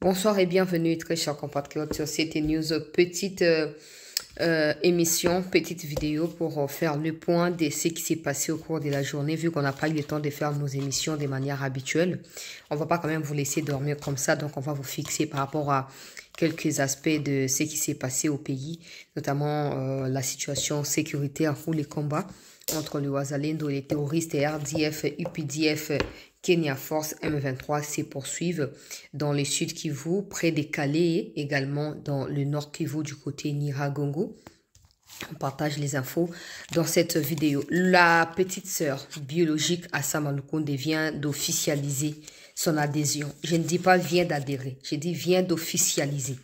Bonsoir et bienvenue, très chers compatriotes, sur CT News. Petite émission, petite vidéo pour faire le point de ce qui s'est passé au cours de la journée, vu qu'on n'a pas eu le temps de faire nos émissions de manière habituelle. On ne va pas quand même vous laisser dormir comme ça, donc on va vous fixer par rapport à quelques aspects de ce qui s'est passé au pays, notamment la situation sécuritaire ou les combats entre le Wazalendo et les terroristes et RDF, UPDF, Kenya Force M23 se poursuivent dans le sud Kivu, près des Calais, également dans le nord Kivu du côté Nyiragongo. On partage les infos dans cette vidéo. La petite sœur biologique Assama Lukonde vient d'officialiser son adhésion. Je ne dis pas vient d'adhérer, je dis vient d'officialiser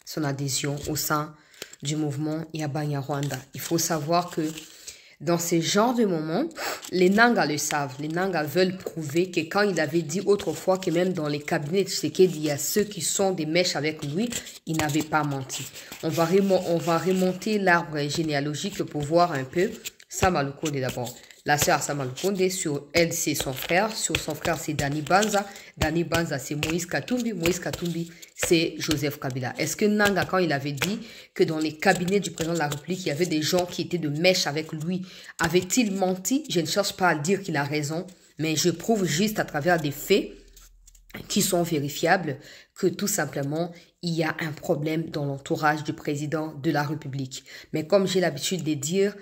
son adhésion au sein du mouvement Yabanya Rwanda. Il faut savoir que dans ce genre de moments, les Nangas le savent. Les Nangas veulent prouver que quand il avait dit autrefois que même dans les cabinets de Tshisekedi, il y a ceux qui sont des mèches avec lui, il n'avait pas menti. On va remonter l'arbre généalogique pour voir un peu Sama Lukonde d'abord. La sœur Sama Lukonde, sur elle, c'est son frère. Sur son frère, c'est Dani Banza. Dani Banza, c'est Moïse Katumbi. Moïse Katumbi, c'est Joseph Kabila. Est-ce que Nanga, quand il avait dit que dans les cabinets du président de la République, il y avait des gens qui étaient de mèche avec lui, avait-il menti? Je ne cherche pas à dire qu'il a raison, mais je prouve juste à travers des faits qui sont vérifiables que tout simplement, il y a un problème dans l'entourage du président de la République. Mais comme j'ai l'habitude de dire,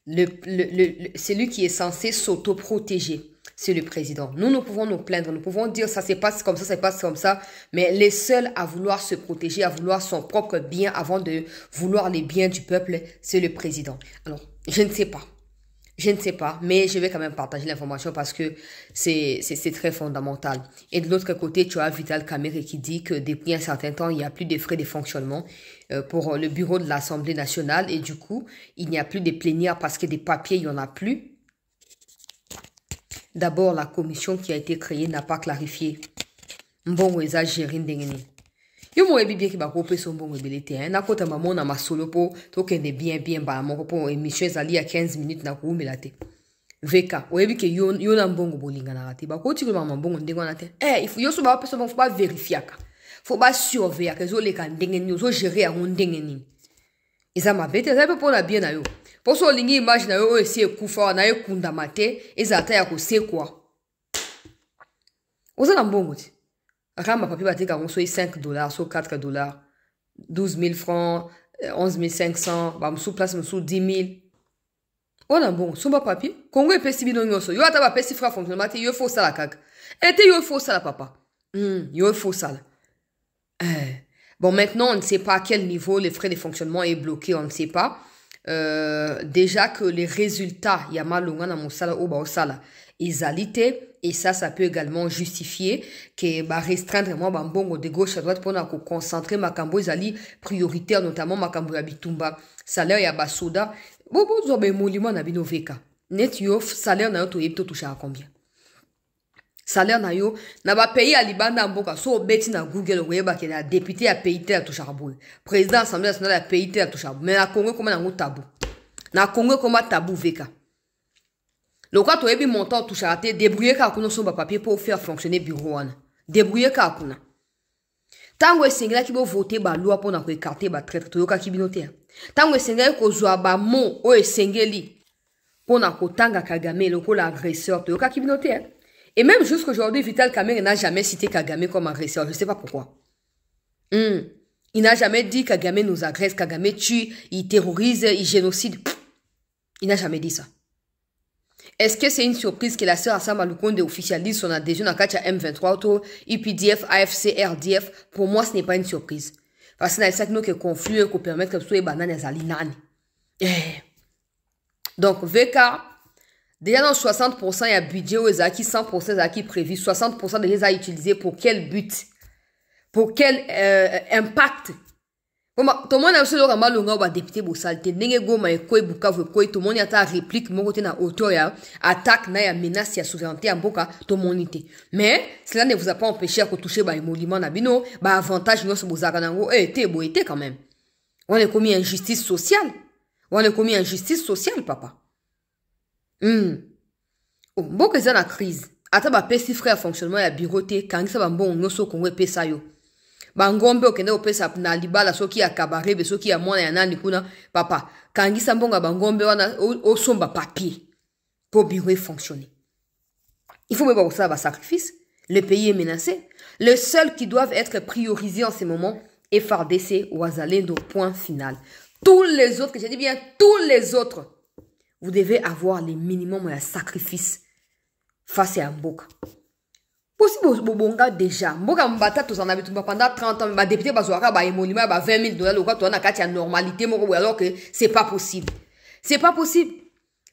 celui qui est censé s'auto-protéger, c'est le président. Nous pouvons nous plaindre, nous pouvons dire ça se passe comme ça se passe comme ça, mais les seuls à vouloir se protéger, à vouloir son propre bien avant de vouloir les biens du peuple, c'est le président. Alors, je ne sais pas. Je ne sais pas, mais je vais quand même partager l'information parce que c'est très fondamental. Et de l'autre côté, tu as Vital Kamerhe qui dit que depuis un certain temps, il n'y a plus de frais de fonctionnement pour le bureau de l'Assemblée nationale. Et du coup, il n'y a plus de plénières parce que des papiers, il n'y en a plus. D'abord, la commission qui a été créée n'a pas clarifié. Mbongo eza géré ndengeni. Yo mo ebi bien ki ba ko pe so mbongo ebelete hein na kota maman na masolo po to kende bien ba mon po émission ezali ya 15 minutes na ko melate. Veka o ebi ke yo na mbongo bolinga na rati ba ko ti ko mama mbongo ndengo na te il faut yo so ba pe so faut pas vérifier ka. Faut pas surveiller que zo le ka ndengeni zo gérer ya ndengeni. Eza mabete za pe po na bien na yo. Po so lingi image na yo esi ekufa na yo kunda mate eza ta ya ko se quoi. Oza na mbongo ti. Rama papier batika on soit 5 dollars, soit 4 dollars, 12 000 francs, 11 500, bah, sous place, sous 10 000. On a bon, sous ma papier. Congo est pessi bidon yoso. Yo ataba pessi fra fonctionnement, yo faut ça la kag. Et yo faut ça la papa. Yo faut ça la. Bon, maintenant, on ne sait pas à quel niveau les frais de fonctionnement est bloqué, on ne sait pas. Déjà que les résultats, yama longa na mosala oba osala, ils et ça peut également justifier que bah restreindre moi bambongo de gauche à droite pour na concentrer makambo ezali prioritaire, notamment makambo ya bitumba salaire ya basoda bobo zo be molimo na bino veka net yo salaire na yo to yebito toucher à combien salaire na yo na ba pays à libanda mboka so beti na Google oyeba ke na député à pays te toucher à bout président assemblée nationale à pays te toucher mais na Congo comment na tabou na Congo comment tabou veka. Le cas toi ebi montant touche à te débrouiller ka kuno somba papier pour faire fonctionner bureau wana débrouiller ka kuna tango esengela ki bo voter ba loi pour na ko écarter ba traite to yoka kibinote tango esengela ko zwa ba mo o esengeli pour na ko tanga Kagame le ko l'agresseur to yoka kibinote et même jusqu'aujourd'hui Vital Kamerhe n'a jamais cité Kagame comme agresseur, je sais pas pourquoi. Il n'a jamais dit Kagame nous agresse, Kagame tue, il terrorise, il génocide. Il n'a jamais dit ça. Est-ce que c'est une surprise que la sœur Assama Lukonde officialise son adhésion à Katia M23 auto IPDF, AFC, RDF? Pour moi, ce n'est pas une surprise. Parce que c'est nous qui conflue et qui permet que ce soit banane et zalinane. Donc, VK, déjà dans 60%, il y a budget aux acquis, 100% des acquis prévus, 60% des acquis utilisés pour quel but? Pour quel impact? Tout le monde a aussi le ramal longa ou député bossal te nenge goma e koi bukavu koi tout le monde a ta réplique mon côté na auto ya attaque na ya menace ya souveraineté en boka tout le monde était mais cela ne vous a pas empêché à toucher ba émolument na bino ba avantage non so bozaka nango te quand même on a commis injustice sociale papa oh mboka za na crise ata ba pesi frère fonctionnement ya bureau te kangisa ba mbongo nyonso Congo pesa yo Bangombe okende opesa na libala soki ya kabarebe soki ya mwana ya nani kuna papa kangisa mbonga bangombe wana osomba papier pour bureau fonctionner. Il faut même ça sacrifice. Le pays est menacé. Le seul qui doivent être priorisé en ce moment est FARDC ou Wazalendo, point final. Tous les autres, que j'ai dit bien, tous les autres, vous devez avoir les minimums de sacrifice face à Mboka. Possible Bonga déjà. Mboka Mbata, tous en avez pendant 30 ans, ma député Bazouara, ba émonument, ba $20 000, le quoi, tu as une normalité, alors que c'est pas possible. C'est pas possible.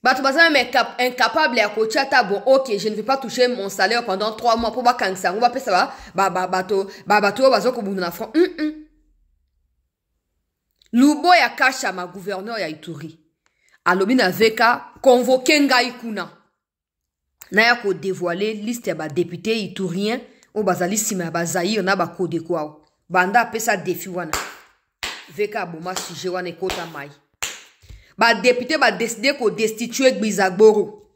Bato baza même incapable à coacher bon ok je ne vais pas toucher mon salaire pendant 3 mois pour ba kansa on va faire ça bato bazo ko bunda na front Lubo ya kasha ma gouverneur ya Ituri alobi na veka convoquer ngai kuna na ya ko dévoiler liste ya ba député iturien o bazali sima ba Zaïre na ba kode kwao banda pesa défi wana veka boma sujet wana ekota mai ba député ba décider ko destituer Gbizagboro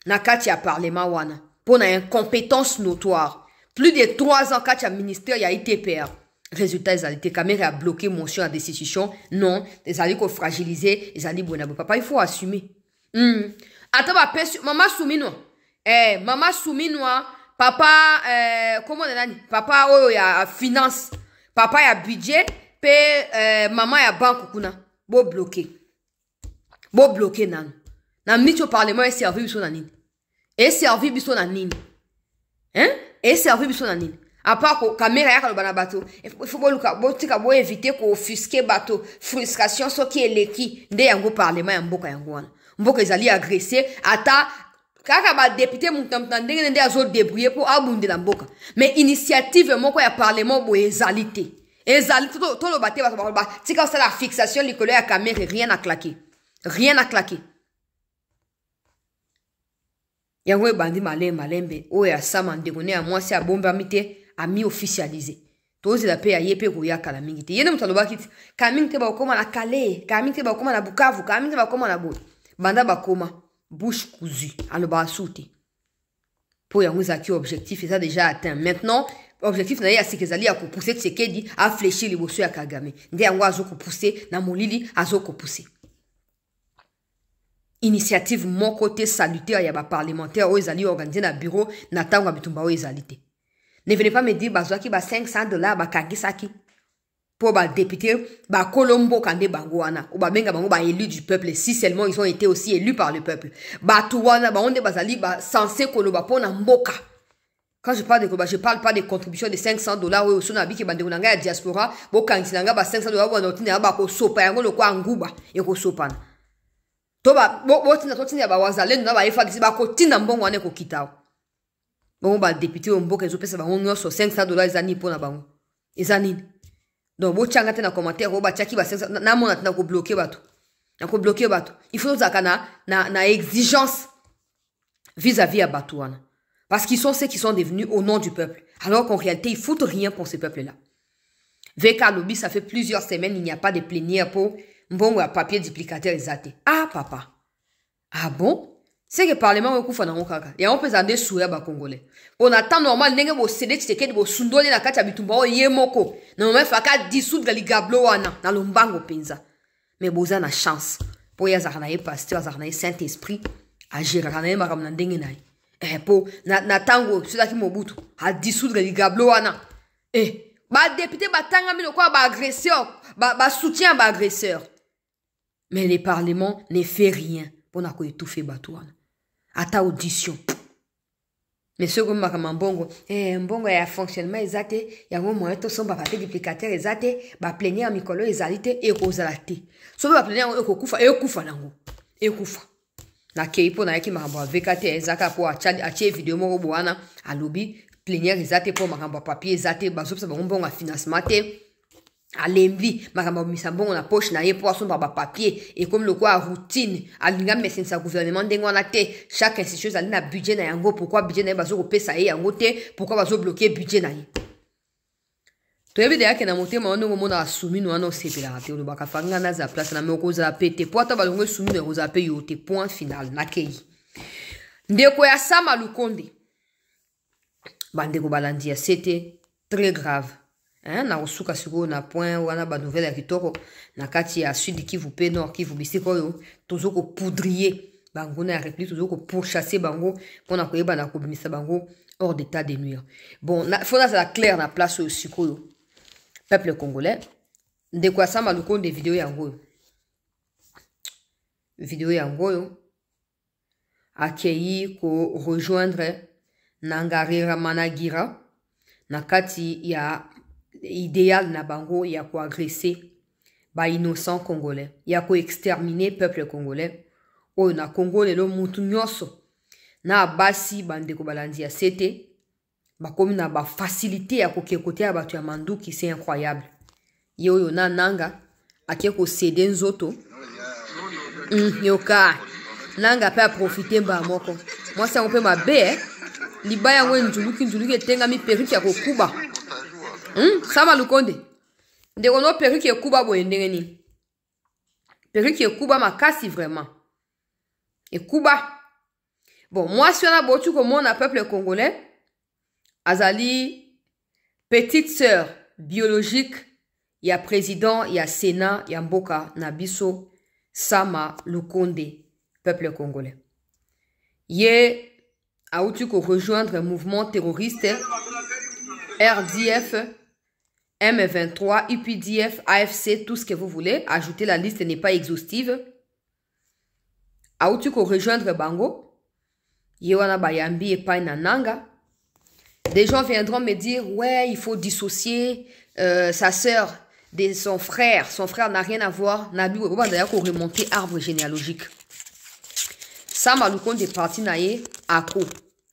na kati ya parlement wana pour na incompétence notoire. Plus de 3 ans kati ya ministère ya ITPR. Résultat ezalité caméra a bloqué motion à destitution. Non, ezali ko fragiliser, ezali bonabo papa il faut assumer. Ata ba pesu mama Soumino. Mama Soumino papa comment on dit papa oyo ya finance, papa ya budget pe maman ya banque kuna bo bloqué. Bo bloqué nan. Na miti au parlement est servi biso na nini. Et servi biso na nini. Hein? Et servi biso na nini. À part ko caméra ya kalobana bato. Il faut bo éviter ko offusquer bato. Frustration so ki eleki. Nde yango parlement ya mboka yango wana. Mboka ezali agressé. Ata kaka ba député mutamta ndenge nde azo débrouiller pour abunde na mboka. Mais initiative moko ya parlement bo ezalité. Ezalité to lo baté ba tika ça la fixation likolo ya caméra rien à claquer. Rien à claquer. Yangwe bandi malembe. Oya sama ndekone ya mwasi ya bomba mite ami officialisé. Tozi la pe ya yepe koyaka la mingite. Yene mutaloba kiti. Kamingite ba okoma na Calais. Kamingite ba okoma na Bukavu. Kamingite ba okoma na Boy. Banda ba koma. Bouche cousue. Aloba asute. Pour yangwe zaki objectif. Et ça déjà atteint. Maintenant, objectif na ya sikezali ya pousser Tshisekedi à fléchir liboso ya Kagame. Nde yango azo ko pousser na molili azo ko pousser. Initiative mon côté salutaire ya ba parlementaire o ezali organisé na bureau na tango bitumba o ezalité. Ne venez pas me dire bazwaki ba $500 ba kagisaki pour ba député ba Colombo kande bango wana ou ba benga bango ba élus du peuple si seulement ils ont été aussi élus par le peuple. Ba tuwana ba onde bazali ba censé koloba pona mboka. Quand je parle de je parle pas des contributions de $500 ou sona biki bande kunanga ya diaspora bo kantinanga ba $500 wana otina ba ko sopa yango lokwa nguba e ko sopana. Toba botina ba Wazalendo na ba efadisi ba kotina mbongo ane ko kitao. Bon ba député o mboka ezo pesa ba nyoso $500 ezani pona bango. Ezani. Donc bo changa tena commentaire o ba chaki ba 500 na mona tena ko bloquer bato. Na ko bloquer bato. Il faut zakana na exigence vis-à-vis à Batouana. Parce qu'ils sont ceux qui sont devenus au nom du peuple. Alors qu'en réalité, ils foutent rien pour ces peuples-là. VK Lobby, ça fait plusieurs semaines, il n'y a pas de plénière pour mbongo ya papier duplicateur exaté. Ah, papa. Ah bon? C'est que le Parlement est koufana kaka. Et on peut s'en souiller ba Congolais. On attend normal, n'enge bo cédé Tshisekedi bo sundoli na kati ya bitumba o yemoko. Na mwe faka dissoudre li gablo wana na lombango penza. Mais boza na chance. Pour ya zakana ye pasteur, zakana ye Saint-Esprit, agir zakana ye maram na ndenge na ye. Po na tango sudaki Mobutu a dissoudre li gablo wana. Ba député ba tanga mino kwa ba agresseur, ba soutien ba agresseur. Mais le Parlement ne fait rien pour na ko étouffer Batouana. Ata audition. Mais ce que ma mbongo, mbongo ya fonctionnement exacté, ya ngo moyen to somba papier duplicateur exacté, ba plénière mikolo ezalité et kozalate. So ba plénière e kufa nango. E kufa. Na keipo na yaki makambo VKT ezaka po achie vidéo moko boana alobi plénière ezate po makambo papier ezate bazopsa bango nga financement te alembi makambo misambongo na poche na ye po asomba ba papier et comme le quoi routine alinga mesensa gouvernement ndengo na te chaque institution ali na budget na yango pourquoi budget na bazo kopesa ye yango te pourquoi bazo bloquer budget na ye to yebe de na motema ono mona asumi no ano sepela te lo baka fanga na za place na moko za pété po ata balongo sumi na za pe yote point final na kei ndeko ya Sama Lukonde bandeko balandia c'était très grave hein, na osuka siko na point wana ba nouvelle ya kitoko na kati ya sud Kivu pe nord Kivu bisiko yo tozoko poudrier bango na réplique tozoko pourchasser bango pona koyeba na kobimisa bango hors d'état de nuire. Bon, faut na clair na place au siko peuple congolais de quoi ça maluko de vidéo yango. Vidéo yango yo accueilli ko rejoindre Nangarira Managira na kati ya idéal na bango ya ko agresser ba innocent congolais ya ko exterminer peuple congolais o na Congo lelo mutu nyoso na basi bandeko balandi ya sete ba komi na ba facilité ya ko kekote ya batu ya manduki c'est incroyable yo na nanga ake ko céder nzoto yoka nanga pe profiter ba moko moi ça on peut ma bé libaya ngwe njuluki etenga mi perruque ya kokuba sama lukonde ndeko no perruque ekuba boye ndenge nini perruque ekuba makasi vraiment ekuba bon moi si on a botu komona peuple congolais azali petite sœur biologique ya président ya sénat ya mboka na biso Sama Lukonde peuple congolais ye auti ko rejoindre un mouvement terroriste RDF, M23, UPDF, AFC, tout ce que vous voulez. Ajoutez la liste n'est pas exhaustive. Auti ko rejoindre Bango. Yewana Bayambi et Painananga. Des gens viendront me dire, ouais, il faut dissocier sa sœur de son frère. Son frère n'a rien à voir. Nabi Weba d'ailleurs qu'on remonter arbre généalogique. Sama Lukonde est parti naye à Ko.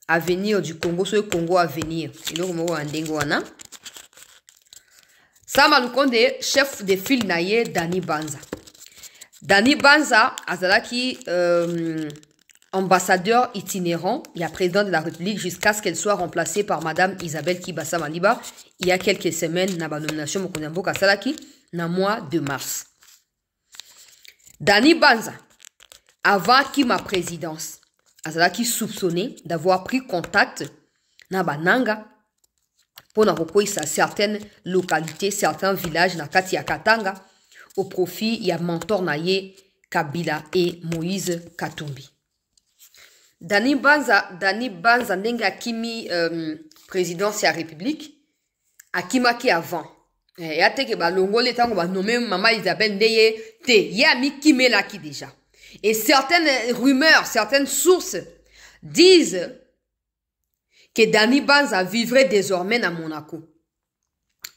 Avenir du Congo, ce Congo à venir. Il y Sama Lukonde, chef de file naye Dani Banza. Dani Banza, azalaki ambassadeur itinérant, il y a président de la République jusqu'à ce qu'elle soit remplacée par Madame Isabelle Kibasa Maliba il y a quelques semaines na ba nomination Mokonambo Kasalaki na mois de mars. Dani Banza, avant qui ma présidence, azalaki soupçonné d'avoir pris contact na bananga pour na certaines localités, certains villages na kati ya Katanga au profit ya mentor naye Kabila et Moïse Katumbi. Dani Banza ndenge akimi présidence ya République akimaki avant. Ya teke ba longole tango ba nommé Maman Isabelle Ndeye te ya mi kimelaki déjà. Et certaines rumeurs, certaines sources disent que Dani Banza vivrait désormais à Monaco.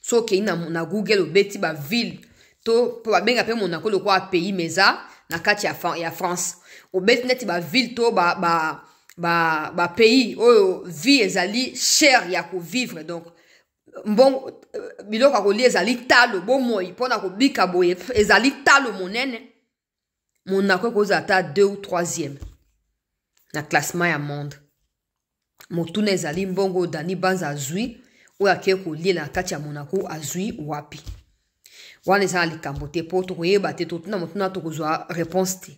So que na Google obeti ba ville to ba benga pe Monaco le quoi pays meza na kati ya France. Obeti neti ba ville to ba pays o vie ezali cher ya ko vivre donc bon biloko ko li ezali talo bon moi pona ko bika boye ezali talo monene. Monaco cause ata 2 ou 3e na classement ya monde. Motuna ezali mbongo Dani Banza azui ou ake ko lie na kati ya Monaco azui wapi. Wana ezali kambote po to yeba te to tuna motuna to kozwa réponse te.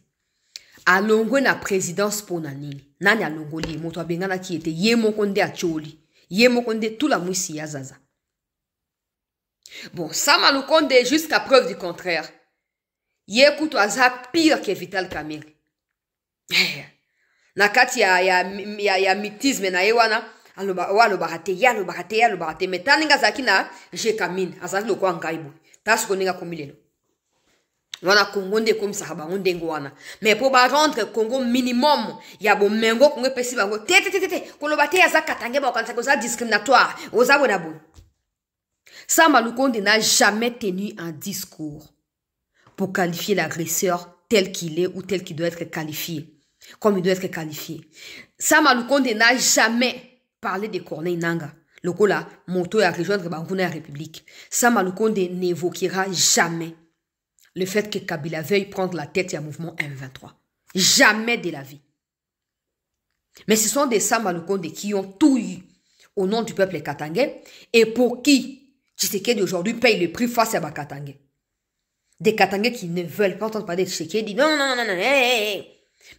Alongwe na présidence pona nini? Nani alongoli moto abengana ki ete ye moko nde acholi. Ye moko nde tout la mwisi ya zaza. Bon, Sama Lukonde jusqu'à preuve du contraire. Ye kuto aza pire que Vital Kamerhe. Na kati ya mitisme na ye wana aloba hate metaninga zaki na je kamine azaki lo kwa ngaibo tasu koninga komilelo wana Congo nde comme ça ba ndengo wana mais pour ba rendre Congo minimum ya bo mengo Congo pesi bango te koloba te aza katange ba kanisa ko za discriminatoire oza bona bo. Sama Lukonde n'a jamais tenu un discours pour qualifier l'agresseur tel qu'il est ou tel qu'il doit être qualifié. Comme il doit être qualifié. Sama Lukonde n'a jamais parlé de Corneille Nanga. Le cola, moto à rejoindre Bangouna République. Sama Lukonde n'évoquera jamais le fait que Kabila veuille prendre la tête du mouvement M23. Jamais de la vie. Mais ce sont des Sama Lukonde qui ont tout eu au nom du peuple katangais et pour qui Tshisekedi aujourd'hui paye le prix face à Bakatangais. Des Katangais qui ne veulent pas entendre parler de Tshisekedi. Non.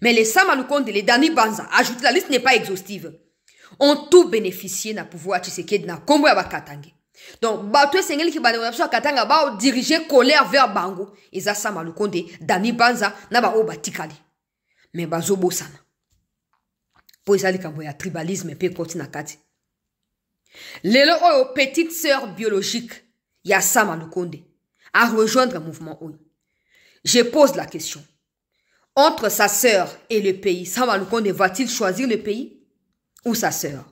Mais les Sama Lukonde, les Dani Banza, ajoute la liste n'est pas exhaustive, ont tout bénéficié na pouvoir Tshisekedi na Kombo ya Bakatangais. Donc, bato sengeli ki bande na katanga ba diriger colère vers bango. Eza Sama Lukonde, Dani Banza, na ba o batikali. Mais bazo bosana. Po ezali kambo ya tribalisme pe koti na kati. Lelo oyo petite sœur biologique ya Sama Lukonde à rejoindre un mouvement oyo. Je pose la question. Entre sa sœur et le pays, Sama Lukonde va-t-il choisir le pays ou sa sœur?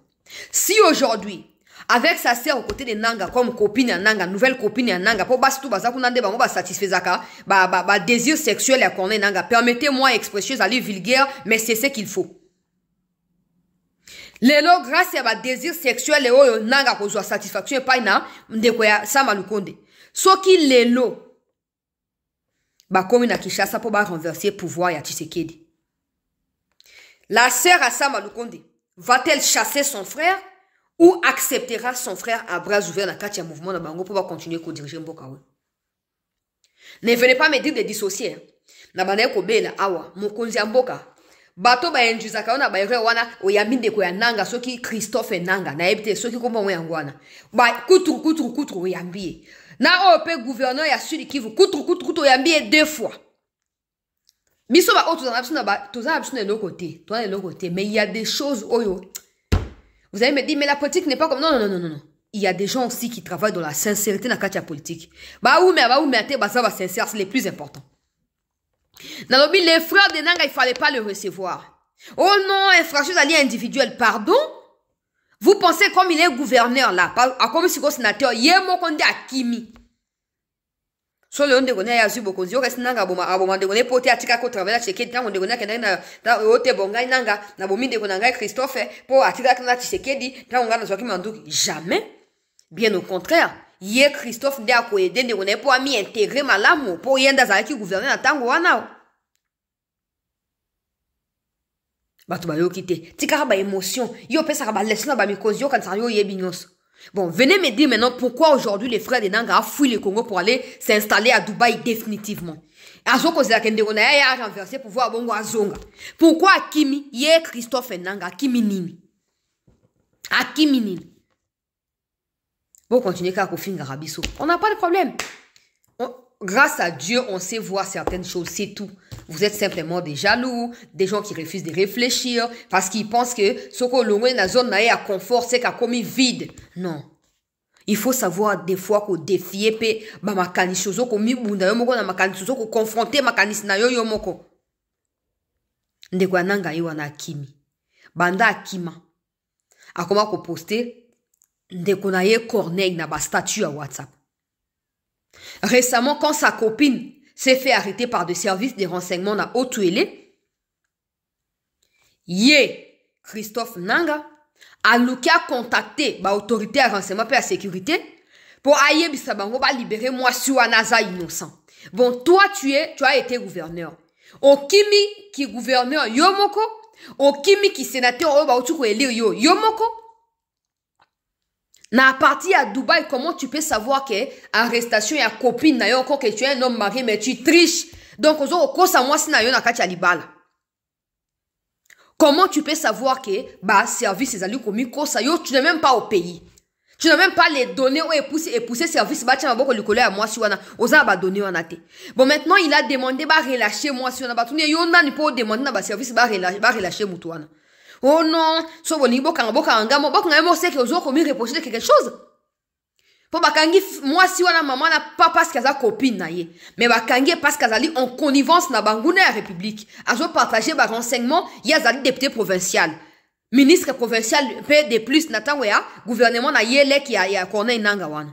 Si aujourd'hui, avec sa sœur aux côtés de Nanga, comme copine à Nanga, nouvelle copine à Nanga, pour bas tout baza kunande bango ba satisfaisaka, ba désir sexuel à connaître Nanga. Permettez-moi expression aller vulgaire, mais c'est ce qu'il faut. Lelo grâce à ba désir sexuel et oyo Nanga ko zo satisfaction et pas na ndeko ya Sama Lukonde. Soki lelo ba komi na Kinshasa pour ba renverser pouvoir ya Tshisekedi. La sœur à Sama Lukonde va-t-elle chasser son frère? Ou acceptera son frère à bras ouverts dans le mouvement de Bango pour continuer à diriger Mboka? Ne venez pas me dire de dissocier. Na bana ko bela awa mokonzi ya Mboka. Bato ba enjuzaka ona ba ire wana oyaminde ko ya Nanga soki Christophe Nanga na ebite soki ko mo yangwana. Ba kutru oyambie. Na OP gouverneur ya Sud Kivu kutru oyambie 2 fois. Biso ba autres na ba toza absune de côté, toi de l'autre côté, mais il y a des choses oyo. Vous allez me dire, mais la politique n'est pas comme... Non. Il y a des gens aussi qui travaillent dans la sincérité dans la politique. Bah ou mais ça va sincère, c'est les plus importants. Dans le les frères de Nanga, il fallait pas le recevoir. Oh non, infraction individuelle, pardon? Vous pensez comme il est gouverneur là, comme si c'est sénateur, yemo konde akimi. So le onde gona ya zubo konzi yo kasi Nanga aboma de gona pote atika ko travailler chez Tshisekedi tango de gona kenda na ote bonga Nanga na bomi de gona ngai Christophe po atika kana Tshisekedi tango ngana soki manduki. Jamais. Bien au contraire, ye Christophe nde akoyede de gona po ami intégrer malamu po yenda za ki gouverner na tango wana. Bato ba yo kite tika ba émotion yo pesa ba lesson ba mikozi yo kansa yo yebi nyonso. Bon, venez me dire maintenant pourquoi aujourd'hui les frères de Nanga a fui le Congo pour aller s'installer à Dubaï définitivement. Pourquoi Akimi, yé Christophe Nanga, Akimi Nini? Akimi Nini? Bon, continuez qu'à Kofinga Rabiso. On n'a pas de problème. Grâce à Dieu, on sait voir certaines choses, c'est tout. Vous êtes simplement des jaloux, des gens qui refusent de réfléchir, parce qu'ils pensent que ce qu'on a dans zone à confort, c'est qu'a commis vide. Non. Il faut savoir des fois qu'on défie, bah, ma canichozo, qu'on mi bunda yomoko, na ma canichozo, qu'on confronte ma canis na yomoko. Ndekwa nanga yoana Akimi. Banda Akima. A comment qu'on poster, ndeko na ye Corneille na ba statut à WhatsApp. Récemment, quand sa copine s'est fait arrêter par des services de renseignement à Otuele, Christophe Nanga a contacté l'autorité à renseignement et à sécurité pour aïe bisabango ba libérer moi sur Anaza innocent. Bon, toi tu as été gouverneur. Okimi qui gouverneur yomoko, Okimi qui sénateur yomoko. Na parti à Dubaï, comment tu peux savoir que arrestation et copine na yo encore que tu es un homme marié mais tu triches. Donc moi si na yo na kati alibala. Comment tu peux savoir que service les alliés commis kosa yo tu n'es même pas au pays. Tu n'as même pas les données ou épousser service ba tia boko likolo ya moi si wana oza ba donner wana te. Bon maintenant il a demandé ba relâcher moi si wana ba tuni yo nani po demander na ba service ba relâcher mutu wana. Oh non, so boni boka ngamo c'est que ozo komi reprocher quelque chose. Po bakangi moi si wana maman na pas parce qu'elle a copine na ye, mais bakangi parce qu'elle ali en connivence na banguna ya république. Azo partager ba renseignement, ya zali député provincial. Ministre provincial paie de plus na tango ya gouvernement na yele ki ya Corneille Nanga wana.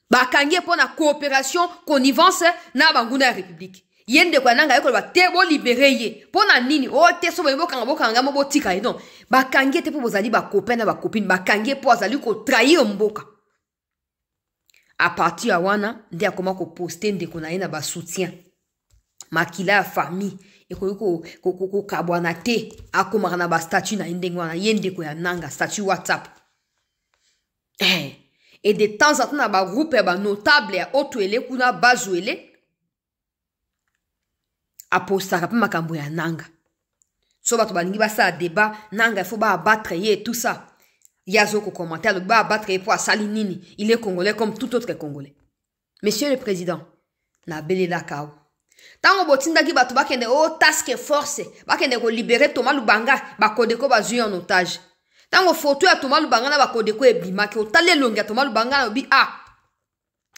Bakangi po na coopération, connivence na banguna ya république. Yende kwa nanga yoko ba tebo libéré ye pona nini o te so boka ngamo botika non ba kange te po bozali ba copain na ba copine ba kange po azali ko trahir mboka à partir ya wana nde akoma ko poster ndeko na ye na ba soutien makila ya famille e ko kabwana te akoma na ba statut na ndenge wana yende ko ya nanga statut WhatsApp et de temps en temps na ba groupe ya ba notable ya Otuele kuna Bazuele apostaka pe makambo ya Nanga. So bato balingi basa débat Nanga faut ba abattre ye tout ça. Yazoko commentaire, le bas à battre pour Salinini. Il est congolais comme tout autre Congolais. Monsieur le Président, na belé la kao. Tango botinda ki batu bakende o task force, bakende ko libérer Thomas Lubanga, bakodeko bazu en otage. Tango photo ya Thomas Lubanga na bakodeko e bima ke otale longi ya Thomas Lubanga na obi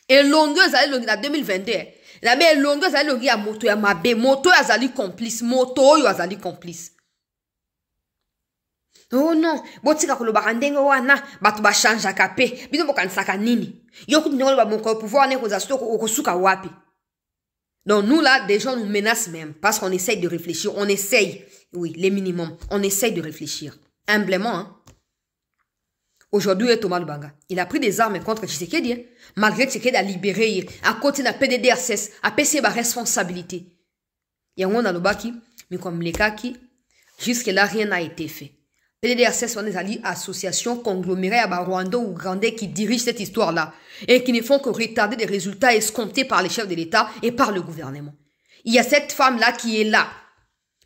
et longueuse à longi na 2022. La be longueuse à longi ya moto ya mabe, moto ya zali complice, moto yo azali complice. Oh non, botika ko lobaka ndenge wana batu ba change akape, bino bokanisaka nini? Yo kuti ndenge ba moko pouvoir ne ko za stoko okosuka wapi? Donc nous là, des gens nous menacent même parce qu'on essaye de réfléchir. On essaye, oui, les minimums. On essaye de réfléchir. Humblement, hein. Aujourd'hui, Thomas Lubanga, il a pris des armes contre Tshisekedi. Hein. Malgré Tshisekedi a libéré, à côté de la PDDRCS, a passé sa responsabilité. Il y a un Lubaki, mais comme les cas qui, jusque-là, rien n'a été fait. PDDRCS, on est allé association conglomérée à Rwanda ou Ougandais qui dirigent cette histoire-là et qui ne font que retarder des résultats escomptés par les chefs de l'État et par le gouvernement. Il y a cette femme-là qui est là.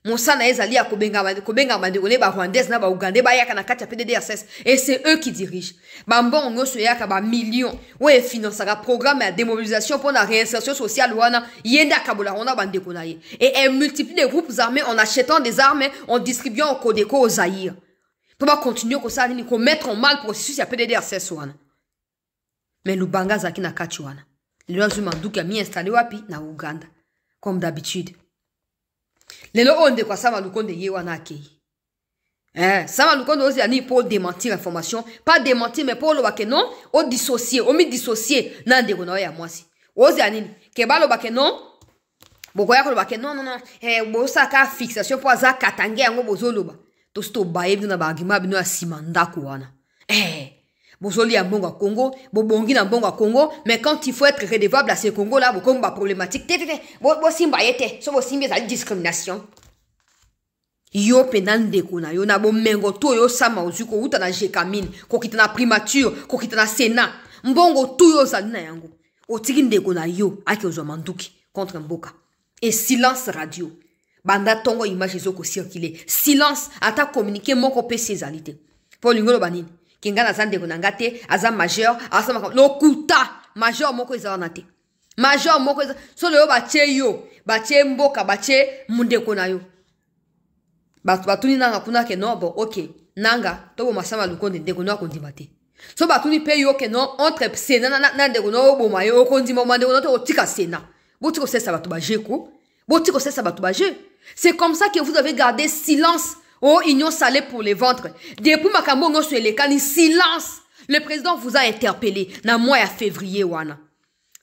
Mon sang n'a ezali à Kobenga Mandegone, Rwandais, na Ougandais, Bayaka Katia PDDRCS et c'est eux qui dirigent. Bambon, on se yaka ba millions. Ouais, finance un programme de démobilisation pour la réinsertion sociale. Yenda Kabola, on a bandekonaye. Et elle multiplie les groupes armés en achetant des armes, en distribuant au Kodeko aux Zaïre. Pour pas continuer comme ça, qu'on mettre en mal le processus, il y a PDDRCS. Mais Lubanga Zaki na Kachuana. Le Lozumandou qui a mis installé wapi na Ouganda. Comme d'habitude. Les lots ont de quoi ça va nous compter Yewana Kei. Ça va nous compter aussi pour démentir l'information. Pas démentir, mais pour le baké non, au dissocier, au mi dissocier, nan de gonoye à moi si. Ozi anini, keba le baké non, bokoya ko le baké non, bosaka fixation pour za katange yango bozoloba. Tosto baye bino na bagima bino ya simanda kuwana. Bozoli ya mbongo Congo, bobongi na mbongo Congo, mais quand il faut être redevable à ce Congo là, beaucoup de problématique. Bo simba yete, so bo simba za discrimination. Yo penan de kuna, yo na bo mengo to yo sama ozuko uta na jekamine, ko kita na primature, ko kita na sénat. Mbongo to yo za na yango. Otiki de kuna yo ake ozo manduki contre Mboka. Et silence radio. Banda tongo image zoko circuler. Silence ata communiquer moko pe césalité. Pour l'ingolo banini. Kingana zande kunangate, azam majeur, asama lokuta, majeur moko izanate. Majeur moko so le bache yo, bache Mboka, bache munde kona yo. Batuni nanga kuna ke no bon, OK. Nanga, to bo masama lukonde de kona kondimate. So batuni pe yo ke no entre sena na de kona bo mayo kondima mande kona to tika sena. Botiko sesa batu baje ko. Botiko sesa batu baje. C'est comme ça que vous avez gardé silence. Oh, union salée pour les ventres. Depuis Makambo, sur les cannes, silence. Le président vous a interpellé. Na mois à février, wana.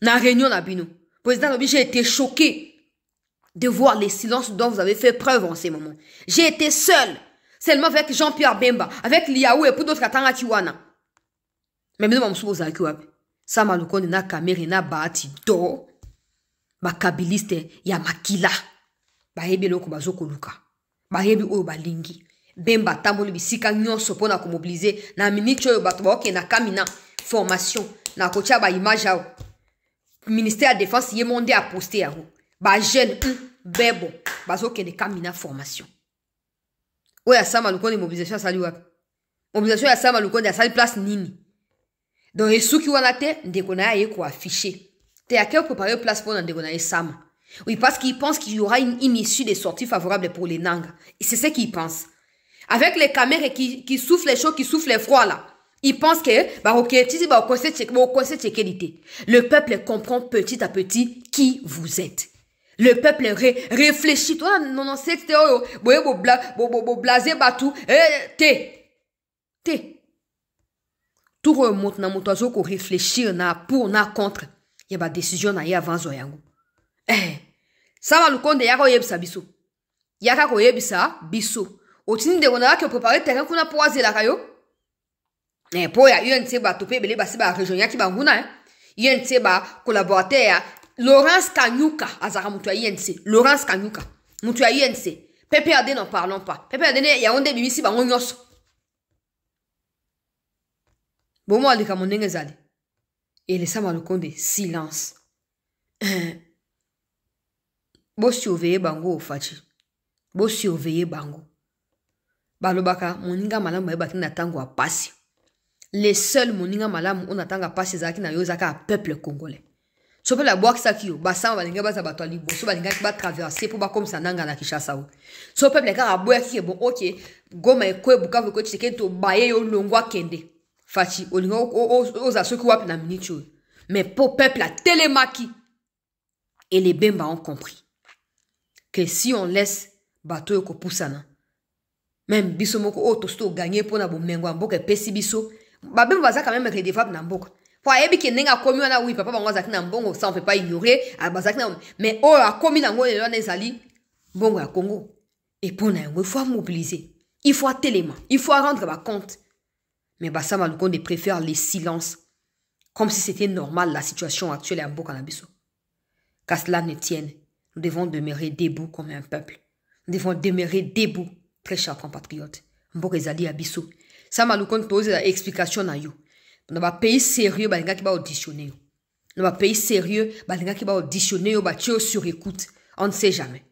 Na réunion na bino. Président, j'ai été choqué de voir les silences dont vous avez fait preuve en ces moments. J'ai été seul. Seulement avec Jean-Pierre Bemba, avec Liaou et pour d'autres katanga kiwana. Mais maintenant, je me suis dit, ça m'a le na caméra na baati do. Ba kabiliste ya makila. Ba hebelo ko bazoko luka. Bahebi oyo balingi Bemba tamboli bisika nyonso pona ko mobiliser na minute oyo bato ba na kamina formation na kocha ba image ao ministère de défense ye monde a posté yango ba jeune bebo bazoke ne kamina formation oya sama lukonde mobilisation sali wapi mobilisation ya sama lukonde sali place nini donc esuki wana te ndeko na ye ko afficher te a quel préparer place pour ndeko na ye sama. Oui, parce qu'ils pensent qu'il y aura une issue de sortie favorable pour les Nanga. Et c'est ce qu'ils pensent. Avec les caméras qui soufflent les chauds, qui soufflent les froids là, ils pensent que le peuple comprend petit à petit qui vous êtes. Le peuple réfléchit. Toi, non, c'est blasé batou. Tout remonte dans mon oiseau qu'on réfléchit pour na contre. Il y a pas décision na y avant zoyango. Ça va le compte de yako yebisa biso. Yaka ko yebisa biso. Otini de kona ke préparer terrain kuna pour azer la kayo. Po ya UNC ba topé belé ba si ba région yaki ba nguna hein. UNC ba collaborateur Laurence Kanyuka azara mutu ya UNC. Laurence Kanyuka. Mutu ya UNC. PPRD n'en parlons pas. PPRD ya onde bimisi ba ngonyos. Bon moi alika monenge zali. Et laissez moi le compte de silence. Bo surveiller bango ofachi. Bo surveiller bango. Balobaka moninga malamu eba kina tango apasi. les seuls moninga malamu on attend pas ces aki na yozaka peuple congolais. So peut la boire ça qui yo basa balinga baza bato libo so balinga qui va traverser pour ba comme ça nanga na Kinshasa. So peuple les gars boire qui est bon OK goma ekwe bukavu ko tseke to baye yo longwa kende. Fati olinga oza soki wapi na minicho. Mais pour peuple la télémaki et les Bemba ont compris que si on laisse bateau ko poussana même biso moko o tosto gagner pour na bomengo mboka pesi biso ba Bemba za quand même redevable na mboka. Pour ebi ke nenga komi wana oui papa bango zaki na mbongo ça on peut pas ignorer bazaki na mais oh a komi na ngo lelo na ezali mbongo ya Congo et pour na il faut mobiliser il faut tellement il faut rendre ba compte mais Bassama Lukonde préfère les silences comme si c'était normal la situation actuelle à mboka na biso. Qu'à cela ne tienne, nous devons demeurer debout comme un peuple. Nous devons demeurer debout, très chers compatriotes. Mboka ezali abiso. Sama Lukonde pose la explication na yo. Dans un pays sérieux, balinga qui va auditionner. Dans un pays sérieux, balinga qui va auditionner, ba tio sur écoute. On ne sait jamais.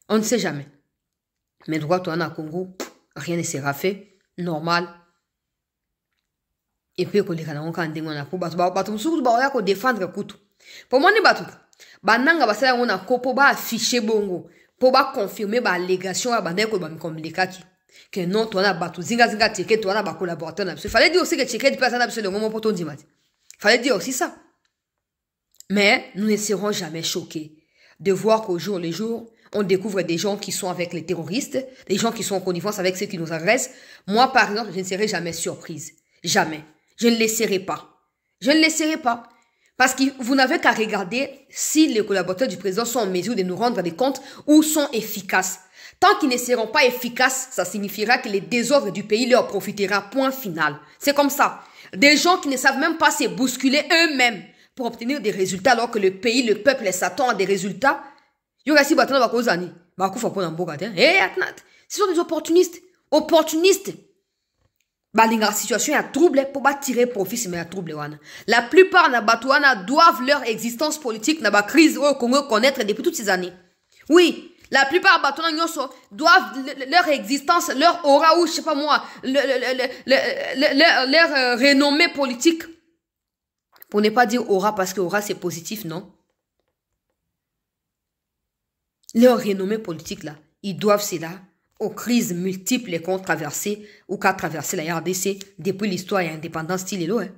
On ne sait jamais. Mais droit toi en Congo, rien ne sera fait. Normal. Et puis, quand on a dit qu'on défendre kutu. Pour moi, bananga basala on kopo ba afficher bongo pour ba confirmer ba allégation ba bandeko ba mikomlekaki que non toi na batu zinga teke toi na ba collaborateur na il fallait dire aussi que teke du personne absolument le moment pour ton dimanche. Fallait dire aussi ça. Mais nous ne serons jamais choqués de voir qu'au jour le jour on découvre des gens qui sont avec les terroristes, des gens qui sont en connivence avec ceux qui nous agressent. Moi par exemple, je ne serai jamais surprise. Jamais. Je ne laisserai pas. Je ne laisserai pas. Parce que vous n'avez qu'à regarder si les collaborateurs du président sont en mesure de nous rendre des comptes ou sont efficaces. Tant qu'ils ne seront pas efficaces, ça signifiera que les désordres du pays leur profitera. Point final. C'est comme ça. Des gens qui ne savent même pas se bousculer eux-mêmes pour obtenir des résultats alors que le pays, le peuple s'attend à des résultats. Ce sont des opportunistes. Opportunistes. La situation est trouble pour tirer profit, mais trouble. La plupart na batouana doivent leur existence politique na ba crise au Congo connaître depuis toutes ces années. Oui, la plupart batouana nyoso doivent leur existence, leur aura ou je sais pas moi, leur renommée politique. Pour ne pas dire aura parce que aura c'est positif, non? Leur renommée politique là, ils doivent cela aux crises multiples qu'ont traversé ou qu'a traversé la RDC depuis l'histoire et l'indépendance style là.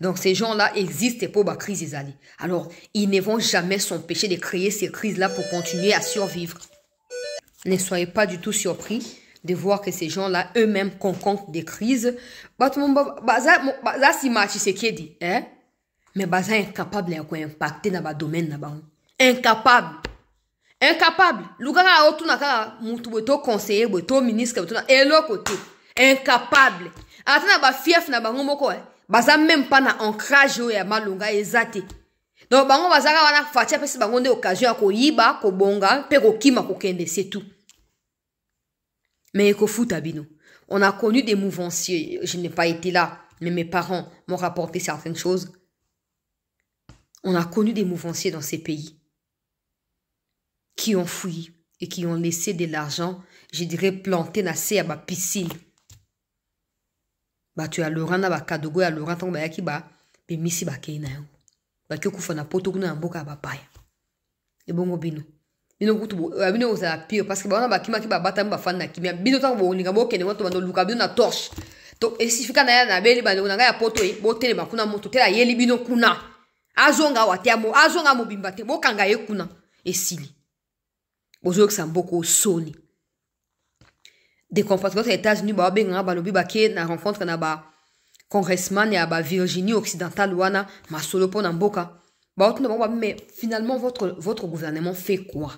Donc ces gens-là existent pour la crise des alliés. Alors, ils ne vont jamais s'empêcher de créer ces crises-là pour continuer à survivre. Ne soyez pas du tout surpris de voir que ces gens-là eux-mêmes concoctent des crises. Mais baza incapable d'impacter dans le domaine. Incapable. Incapable. Luganga otunaka mutu beto conseiller beto ministre beto et l'autre côté incapable. Atana ba fief na bango moko baza même pas na ancrage ya malunga ezate. Donc bango bazaka wana fatia pesi bango nde occasion ko yiba ko bonga pe ko kima ko kende c'est tout. Mais ko futa bino. On a connu des mouvanciers, je n'ai pas été là, mais mes parents m'ont rapporté certaines choses. On a connu des mouvanciers dans ces pays qui ont fui et qui ont laissé de l'argent, je dirais, planté na se à ma piscine. Bah, tu as Laurent na ba kadogo ya Laurent ton ba yaki ba, be misi ba keina yo. Ba ke kufa na poto kuna mboka ba paya. E bongo bino. Bino kutu bino oza pire parce que ba kima ki ba bata ba fan na kimia. Bino tango bo linga bo kene moto bando luka bino na torche. To esifika na ya na beli ba na ya poto e bo tele ba kuna moto tela yeli bino kuna. Azonga watiamo, azonga mobimba te bo kanga ye kuna esili. Aujourd'hui, c'est beaucoup soni. Des compatriotes aux États-Unis, bah, ben, bah, lobi, bah, qui na rencontre na ba congressman et bah, Virginie occidentale, wana, ma solo pour n'amboka. Bah, mais finalement, votre gouvernement fait quoi?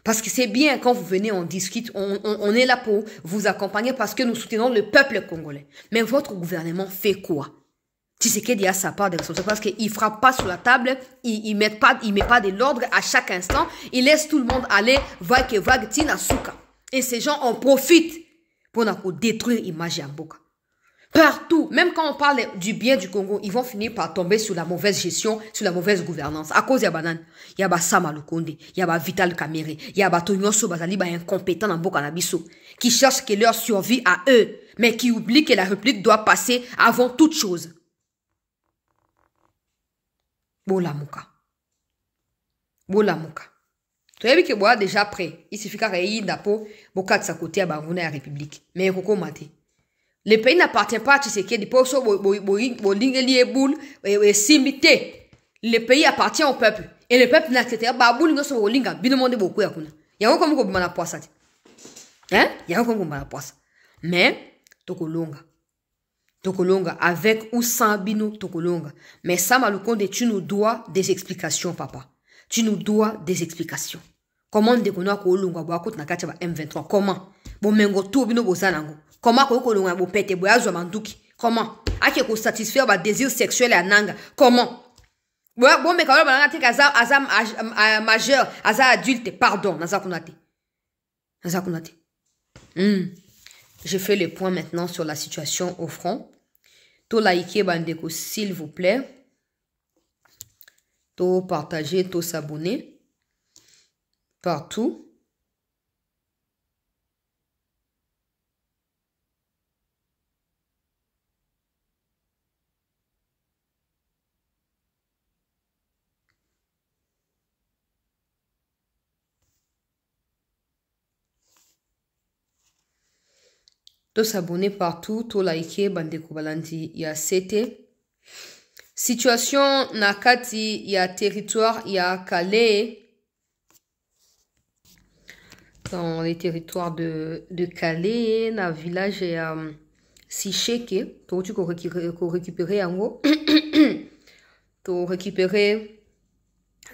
Parce que c'est bien quand vous venez, on discute, on est là pour vous accompagner parce que nous soutenons le peuple congolais. Mais votre gouvernement fait quoi? Tshisekedi a sa part de responsabilité parce qu'il ne frappe pas sur la table, il met pas de l'ordre à chaque instant, il laisse tout le monde aller, vague, tina souka. Et ces gens en profitent pour détruire l'image de Mboka. Partout, même quand on parle du bien du Congo, ils vont finir par tomber sur la mauvaise gestion, sur la mauvaise gouvernance. À cause de Banane, il y a Sama Lukonde, il y a Vital Kamere, il y a Tonyoso Bazali, incompétent dans Boka Nabiso, qui cherche que leur survie à eux, mais qui oublie que la République doit passer avant toute chose. Bola Mouka. Bola Mouka. Tu as vu que bois déjà prêt. Il suffit qu'à réunir d'apo, Boka de sa côté à Bangouna à la République. Mais Roko Maté. Le pays n'appartient pas à Tshisekedi. Le pays appartient au peuple. Et le peuple n'acceptera pas. Il y a un comme on a poissé. Hein? Il y a un comme on a poissé. Mais, Tokolonga. Tokolonga, avec ou sans bino Tokolonga. Mais ça, Malukonde, tu nous dois des explications, papa. Tu nous dois des explications. Comment déconner ko Olonga bo akot na kati ba M23? Comment? Bo mengo tout bino bo zanango. Comment ko Olonga bo pete bo azwa manduki? Comment? Ake ko satisfaire ba désir sexuel à nanga? Comment? Bon me kalo ba ngati azam majeur, azam adulte, pardon, nazakunate. Nazakunate. Je fais le point maintenant sur la situation au front. To liker bandeko s'il vous plaît. To partager, to s'abonner. Partout. To s'abonner partout, to liker bandeko balandi ya CT. Situation nakati ya territoire ya Calais. Dans les territoires de Calais, dans le village ya Sicheke, to tu ko récupérer yango. To récupérer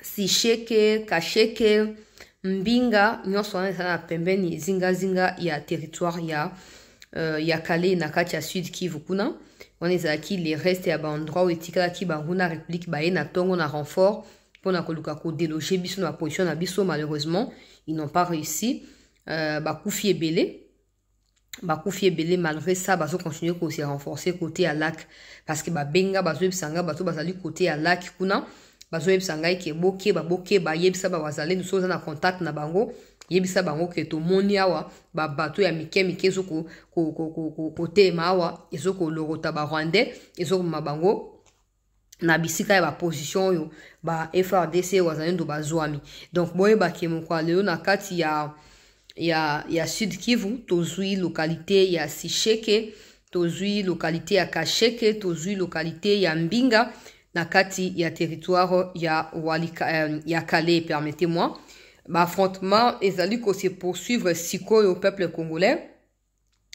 Sicheke, Kacheke, Mbinga, nyonso wana na pembeni zinga ya territoire ya Calais nakati ya Sud Kivu kuna. On est aquí les restes ya ba endroit où etikala ki banguna république ba na tongo na renfort pour na koluka ko déloger biso na position na biso. Malheureusement ils n'ont pas réussi. Bakoufi ebele malgré ça bazo continuer ko se renforcer côté à lac parce que ba benga bazo ebsanga bazo bazali côté à lac kuna bazo ebsanga ke boke ba yebisa ba wazale nous sommes en contact na bango yebisa bango ke to moni awa ba bato ya mike zo ko tema awa ezo ko lorota ba rwandais ezo mabango na bisika ya ba position yo ba FRDC wazalendo bazwami. Donc boye ba kemukwa leo na kati ya Sud Kivu tozui localité ya Sicheke, tozui localité ya Kacheke, tozui localité ya Mbinga na kati ya territoire ya ya Calais, permettez-moi. Affrontement ezali ko se poursuivre sikoyo au peuple congolais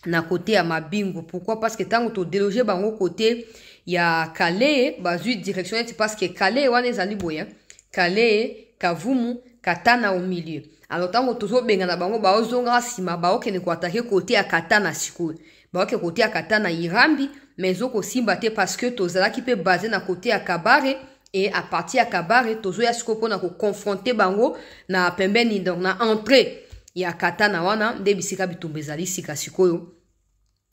na côté ya Mabingo. Pourquoi? Parce que tant to déloger bango côté ya Calais bazui direction parce que Calais wana ezali boya Calais Kavumu Katana au milieu. Alors tant que tozo benga na bango ba ozonga sima ba okene ko attaquer côté ya Katana sikoyo ba okene côté ya Katana Irambi mais oko simba te parce que tozala ki peut baser na côté ya Kabare. Et à partir à Kabare, tozo ya skopo na ko confronter bango na pembeni donc na entrée ya Katana wana nde bisika bitumbezali sika sikoyo.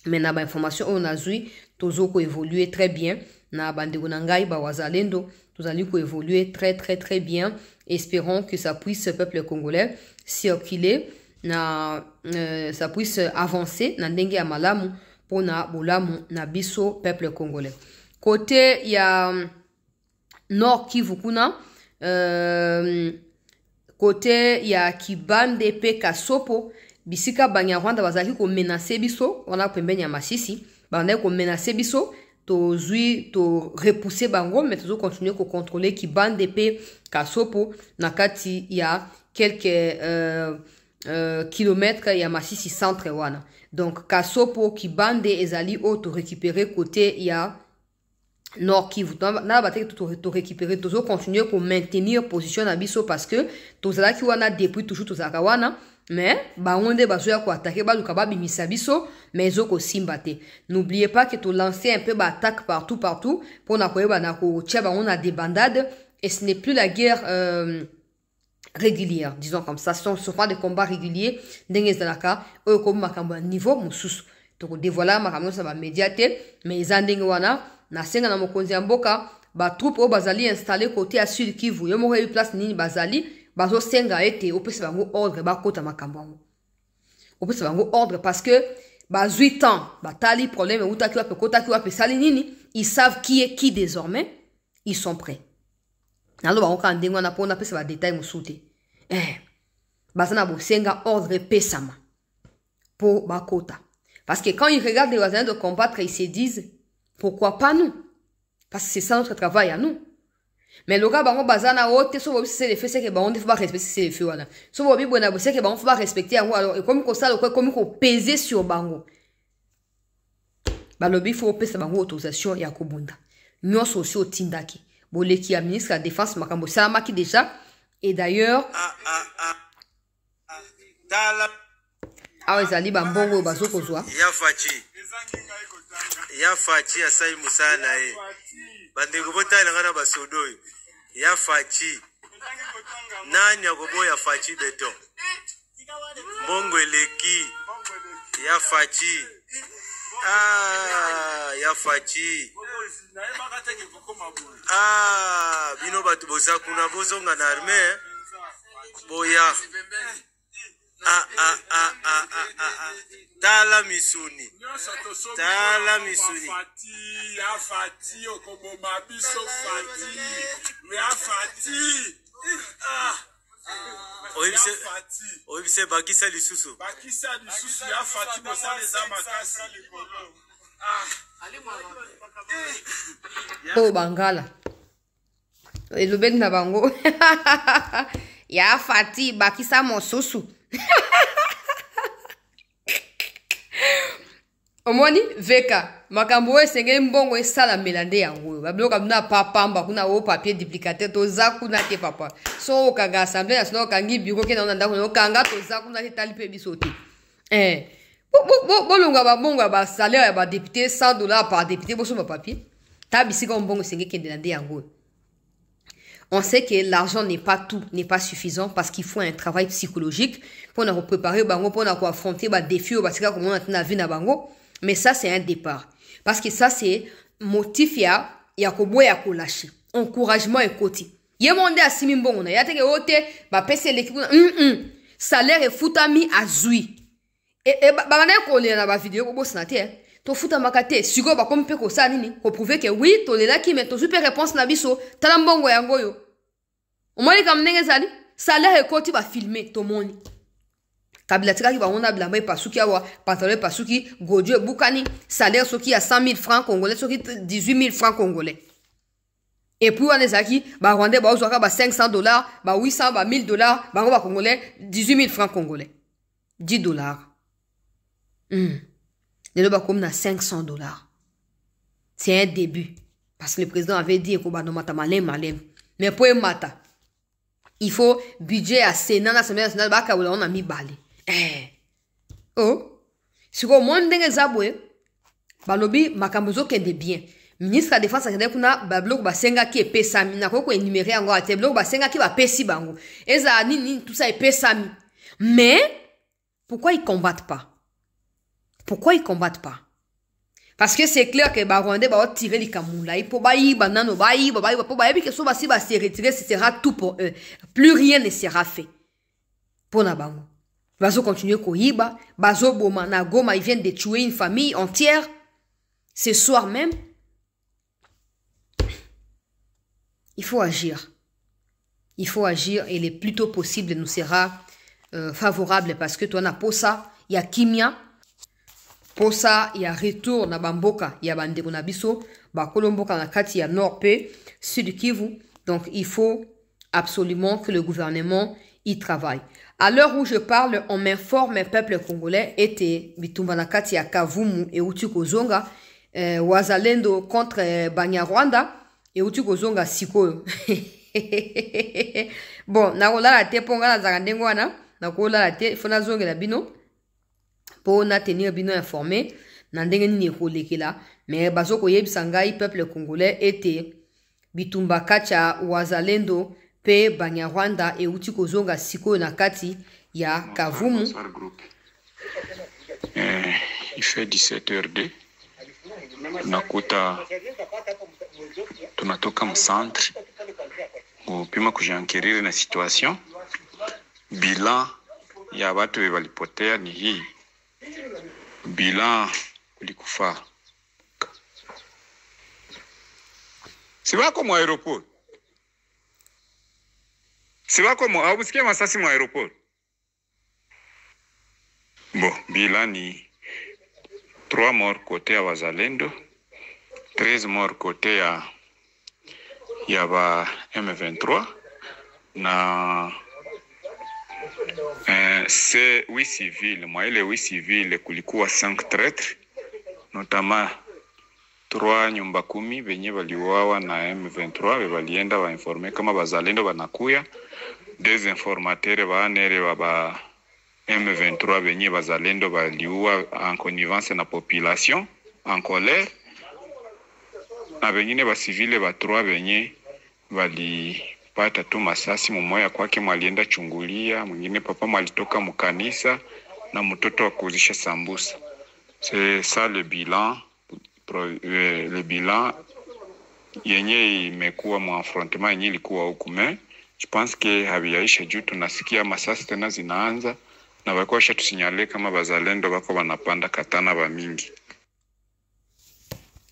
Mais na ba information on a zui tozo ko évoluer très bien na bandeko na ngai ba wazalendo tozali ko évoluer très bien. Espérons que ça puisse ce peuple congolais circuler na ça puisse avancer na ndenge ya malamu pona bolamu na biso peuple congolais. Côté ya Nord Kivu kuna côté ya Kibande pe Kasopo bisika Banyarwanda bazali ko menacer biso wana pembeni ya Masisi banda ko menacer biso to zui to repousser bango mais toujours continuer ko contrôler Kibande pe Kasopo na kati ya quelques kilomètres ya Masisi centre wana. Donc Kasopo Kibande ezali o to récupérer côté ya Nord Kivu. Na ba to récupérer toujours continuer pour maintenir position na biso parce que tozala ki wana depuis toujours tozaka wana mais ba onde bazoya ko attaquer ba luka ba bimisa biso mais ezoko simba te. N'oubliez pas que to lancer un peu ba attaque partout pour na koyeba na ko tia ba on a des bandades et ce n'est plus la guerre régulière, disons comme ça. Ce sont pas des combats réguliers ndenge zalaka o ko makambo niveau mususu. toko dévoiler makambo ça va médiaté mais izandenge wana na senga na mokonzi ya mboka ba troupe o bazali installé côté à Sud Kivu yo mo place nini bazali bazo senga ete opesa bango ordre ba kota makambo ngo opesa bango ordre parce que bazui temps batali problème utaki wa kota ki wa pesali nini ils savent qui est qui désormais ils sont prêts nalo bango ka ndengo na pona pesa ba détail musute bazana bo senga ordre pesama pour bakota. Parce que quand ils regardent les voisins de combattre, ils se disent, pourquoi pas nous? Parce que c'est ça notre travail à nous. Mais le gars, bango bazana ote, so bobi c'est les faits, c'est que bango faut pas respecter c'est les faits wana. So bobi bona c'est que bango faut pas respecter yango alors et comme ça comme qu'on peser sur bango. Ba lobi faut pesa bango autorisation ya kobunda. Nyonso aussi au tindaki. Boleki ya ministre de la défense makambo ça maki déjà et d'ailleurs ezali bambongo bazokozwa ya fachi asai musala bandeko botala ngana basodoyo ya fachi nani akoboya fachi beton mbongo eleki ya fachi ya fachi bino batu bozakuna bozonga na arme boya Tala misuni. Tala misuni. Afati okoboma biso fati. Me afati. Oibise bakisa lisusu. Bakisa lisusu ya fati bosale za makasi. Oh bangala. Elobeni na bango. Ya fati bakisa mosusu. Omoni veka makambo esenge mbongo esala melande yango babloka na papamba kuna o papier duplicateur to zakuna te papa so okaga assemblée nationale kangi bureau ke na ndako okanga to zakuna te tali pe bisote bolonga ba bongo ba salaire ya ba député $100 par député boso ba papier tabisi ko mbongo esenge ke melande yango. On sait que l'argent n'est pas tout, n'est pas suffisant parce qu'il faut un travail psychologique pour nous préparer bango pour nous affronter les défis parce que comme on a na vie na bango. Mais ça c'est un départ parce que ça c'est motif ya kobo ya ko lâcher encouragement et côté yemonde asimi mbongo na yateke ote ba pese l'équipe salaire et futami azui et ba bana ko le na ba vidéo ko bossa te to futa makate siko ba kompe ko sa nini ko prouver que oui to le la ki mais to super réponse na biso tala mbongo yango yo o moni kam ndenge zali salaire et côté ba filmer to moni kabila tika ki ba ona blamba pasuki awa pantalon pasuki godio bukani salaire soki à 100 000 francs congolais soki 18 000 francs congolais et puis on les aki ba rwandais ba ozwaka ba $500 ba 800 ba $1000 ba ngo ba congolais 18 000 francs congolais $10 de ba comme na $500 c'est un début parce que le président avait dit ko ba no mata malem mais pour mata il faut budget à Sénat l'Assemblée nationale ba ka on a mis balé. Oh, si vous avez zabwe, balobi makambozo kende bien. Ministre de la Défense a dit kuna bablok basenga ki epesami na ko énumérer ngo ate blok basenga ki ba pesi bango. Eza nini tout ça epesami. Mais pourquoi ils combattent pas? Pourquoi ils combattent pas? Parce que c'est clair que Barondé va tirer les kamula. Il faut bailler banano bailler pour bailler que so basi va se retirer, ce sera tout pour eux. Plus rien ne sera fait. Pour na bango. Bazo continuer koyiba, bazo boma na goma, ils viennent de tuer une famille entière. Ce soir même, il faut agir. Il faut agir et le plus tôt possible nous sera favorable parce que toi na posa, il y a kimia, posa, il y a retour na bamboka, il y a bandeko na biso, ba kolomboka na kati ya Nord P, Sud Kivu. Donc il faut absolument que le gouvernement y travaille. À l'heure où je parle, on m'informe un peuple congolais était bitumba na kati ya Kavumu et Utukozonga wazalendo contre Banyarwanda et Utukozonga sikoyo. Bon, na kola la te ponga na zakandengo wana, na kola la te fona zonge la bino pour na tenir bino informé na ndenge nini kolekela mais bazoko yebisa ngai peuple congolais était bitumba kacha wazalendo pe Banyarwanda e uti kozonga sikoyo na kati ya Kavumu. Il fait 17h02. Tunatoka mcentre kupima kujiankirir na situation. Bilan ya watu walipotea ni hii. Bilan kulikufa. Si wako mwa aeroport. Si wako mwa abusikia masasi mwa aeroport. Bon, bilan ni 3 morts côté ya wazalendo, 13 morts côté ya ba M23 na c'est 8 civils. Moi les 8 civils kulikuwa 5 traîtres, notamment 3 nyumba 10 benye waliuawa na M23 walienda wainforme kama bazalendo banakuya. Des informateurs baanere ba M23 benye bazalendo baliua en connivence na population en colère. Na bengine ba civile ba 3 benye walipata tu masasi, mmoja kwake mwalienda chungulia, mwingine papa mwalitoka mkanisa na mtoto wa kuuzisha sambusa. C'est ça le bilan. Le bilan yenye imekuwa mu affrontement yenye ilikuwa huku, mais je pense que habiyaisha juu tunasikia masasi tena zinaanza na walikuwa shatusinyale kama bazalendo bako banapanda katana ba mingi.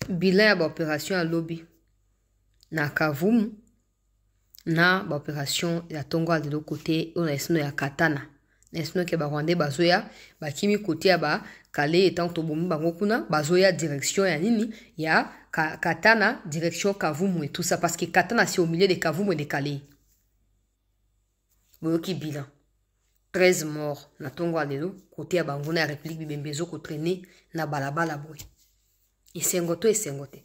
Bilan ya ba operation ya lobby na Kavumu na ba operation ya Tongo de l'autre côté on a esino ya katana. Esino ke ba Rwandais bazoya ba kimi côté ya ba Kale etant to bomu bango kuna bazoya direction ya nini ya katana direction Kavumu et tout ça parce que katana c'est au milieu de Kavumu et de Kale. Boyoki bilan 13 morts na Tongo de l'autre côté ya bango na République Bibembezo ko traîner na balabala boy. Esengote.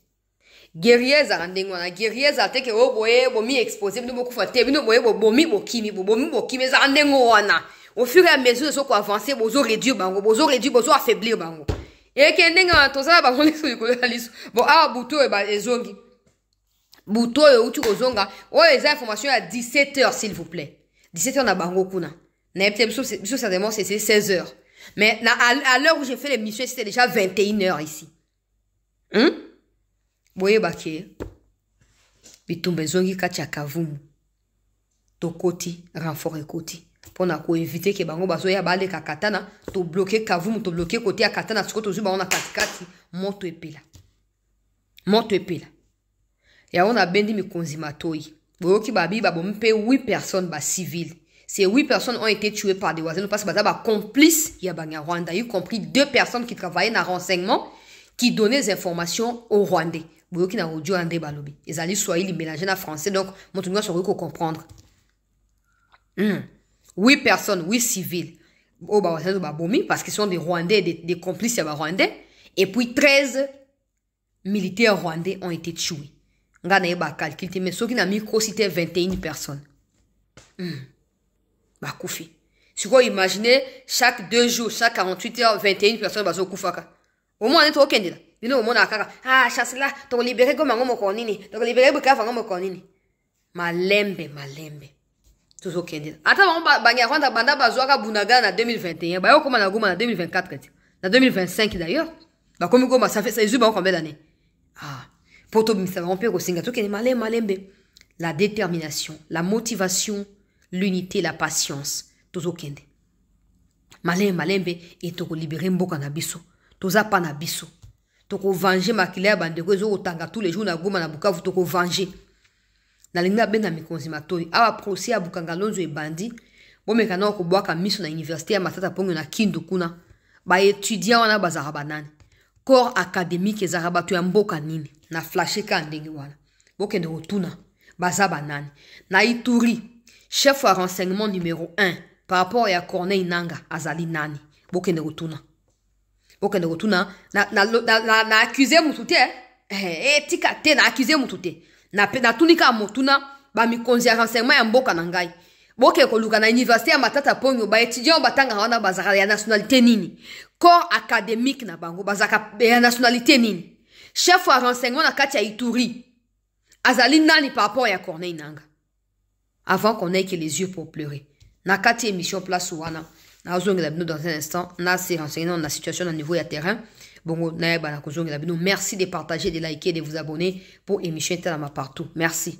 Guerriers arandengwa na guerriers ateke o boye bomi exposé bino bokufa te bino boye bomi bokimi zandengo wana. Au fur et à mesure so ko avancer bozo réduire bango, bozo affaiblir bango. E kendenga toza bango liso likolo liso. Bon a buto e ba ezongi. Buto e utu kozonga. O les informations à 17h s'il vous plaît. 17h na bango kuna. Na peut-être certainement c'est 16h. Mais à l'heure où j'ai fait l'émission c'était déjà 21h ici. Boye bake bitumbe zongi kati ya Kavumu to koti renfort ekoti pona ko éviter ke bango bazoya bale ka katana to bloquer Kavumu to bloquer côté ya katana siko to zuba ona katikati moto epela ya ona bendi mikonzi matoi boyoki babi babompe 8 personnes ba civils. Ces 8 personnes ont été tuées par des voisins parce que bazaba complices ya banya Rwanda, y compris 2 personnes qui travaillaient dans renseignement qui donnait des informations aux Rwandais. Boyoki na audio André Balobi. Ils allaient swahili mélangé na français, donc mon tout le monde saurait comprendre. 8 personnes, 8 civils. Au Babomi, parce qu'ils sont des Rwandais, des complices Rwandais. Et puis 13 militaires rwandais ont été tués. Ngana eba calcul, mais ceux qui n'a micro c'était 21 personnes. Bakoufi. Si vous imaginez, chaque 2 jours, chaque 48 heures, 21 personnes bazo koufaka. Au moins, on est au Kenya. Nous, au monde, ah, chasse là, tu libéré comme un mokonini. Tu libéré comme un mokonini. Malembe. Tout au Kenya. Attends, Banyarwanda, Banda Bazoaka, Bunaga, en 2021. Bah, comment la gouma en 2024, en 2025 d'ailleurs. Bah, comme gouma, ça fait, ça existe combien d'années? Ah, pour tout, ça va rompre au Singapour, qui est malembe. La détermination, la motivation, l'unité, la patience. Tout au Kenya. Malembe, et tu libéré Mboka na biso. Toza pa na biso. Toko venger makile ya bandeko ezo otanga tous les jours na Goma na Bukavu toko venger. Na linga bena mikonzi matoi. Awa procès ya Bukangalonzo e bandi. Bomeka na okobwaka miso na université ya Matata Pongo na Kindu kuna. Ba étudiant wana bazara banani. Corps académique ezara batu ya mboka nini. Na flashe ka ndenge wana. Bokende otuna. Baza banani. Na Ituri. Chef wa renseignement numéro 1. Par rapport à Corneille Nanga azali nani. Bokende otuna. Bokende otuna na accuser mutute tika te na accuser mutute na tunika mutuna ba mikonzi ya renseignement ya mboka na ngai boke koluka na université ya Matata Pongo ba étudiant batanga wana bazaka ya nationalité nini corps académique na bango bazaka ya nationalité nini chef wa renseignement na kati ya Ituri azali nani par rapport ya Corneille Nanga avant qu'on ait que les yeux pour pleurer na kati émission place wana Dans un instant, on a ces renseignements, on a la situation au niveau du terrain. Bon, merci de partager, de liker, de vous abonner pour émission partout. Merci.